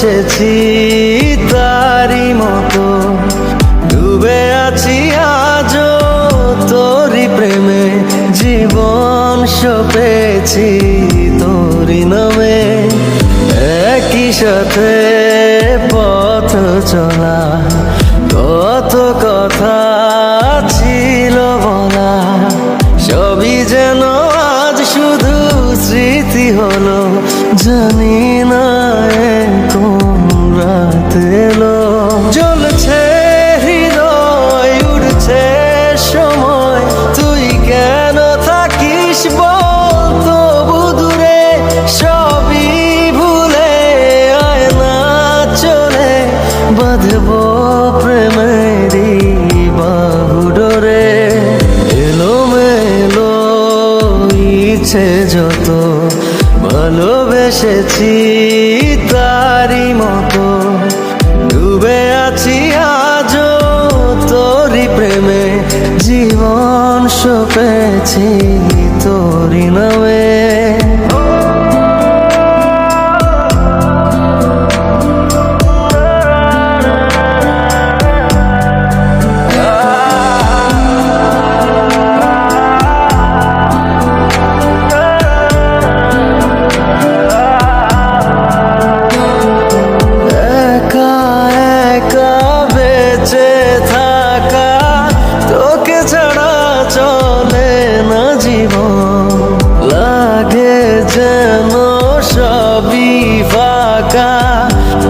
ভালোবেসেছি তারি মতো, ডুবে আছি আজও তোরি প্রেমে, জীবন সপেছি তোরি নামে। একই সাথে পথ চলা, কত কথা ছিল বলা, সবই যেন আজ শুধু স্মৃতি হলো। জানি না কোন রাত এলো, জ্বলছে হৃদয়, উড়ছে সময়, তুই কেন থাকিস বল তবু দূরে, সবই ভুলে আয় না চলে, বাঁধবো প্রেমেরই বাহু ডোরে। এলোমেলো ইচ্ছে যত, ভালোবেসেছি তারি মতো, ডুবে আছি আজও তোরি প্রেমে, জীবন সপেছি তোরি নামে।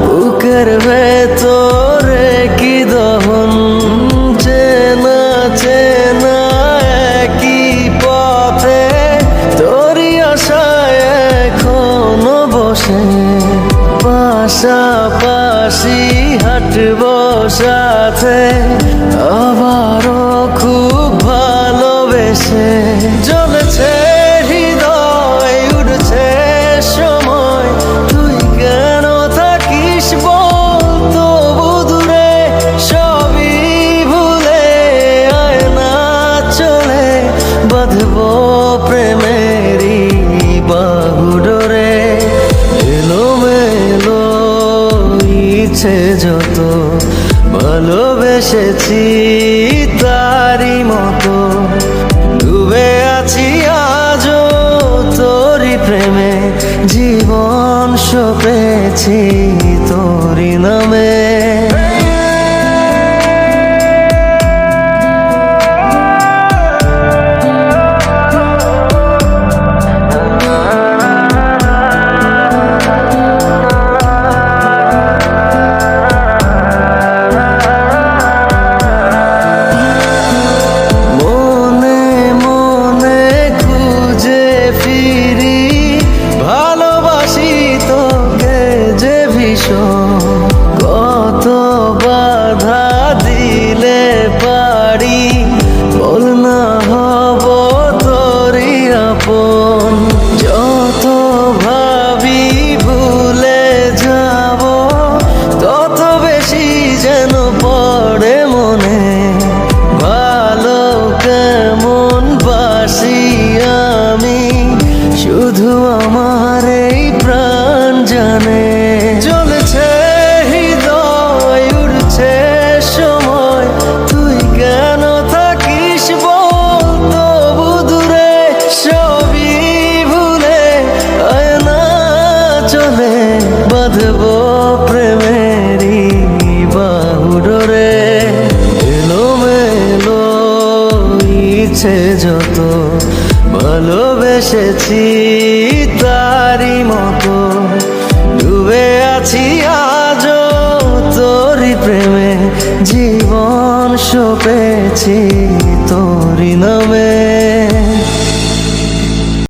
বুকের ভেতরে কি দহন, চেনা চেনা একই পথে, তোরই আশায় এখনো বসে, পাশাপাশি হাঁটবো সাথে, আবারও খুব ভালোবেসে। জ্বলছে হৃদয়, উড়ছে সময়, তুই কেন থাকিস বল তবু দূরে, সবই ভুলে আয় না চলে, বাঁধবো প্রেমেরই বাহু ডোরে। এলোমেলো ইচ্ছে যত, ভালোবেসেছি তারি মতো, ডুবে আছি আজও তোরি প্রেমে, জীবন সপেছি তোরি নামে। কত বাধা দিলে পারি, বল না হব তোরই আপন, যত ভাবি ভুলে যাব, তত বেশি যেন পড়ে মনে, ভালো কেমন বাসি আমি, শুধু আমার এই প্রাণ জানে। জ্বলছে হৃদয়, উড়ছে সময়, তুই কেন থাকিস বল তবু দূরে, সবই ভুলে আয় না চলে, বাঁধবো প্রেমেরই বাহু ডোরে। এলোমেলো ইচ্ছে যত, ভালোবেসেছি তারি মতো, ডুবে আছি আজও তোরি প্রেমে, জীবন সপেছি তোরি নামে।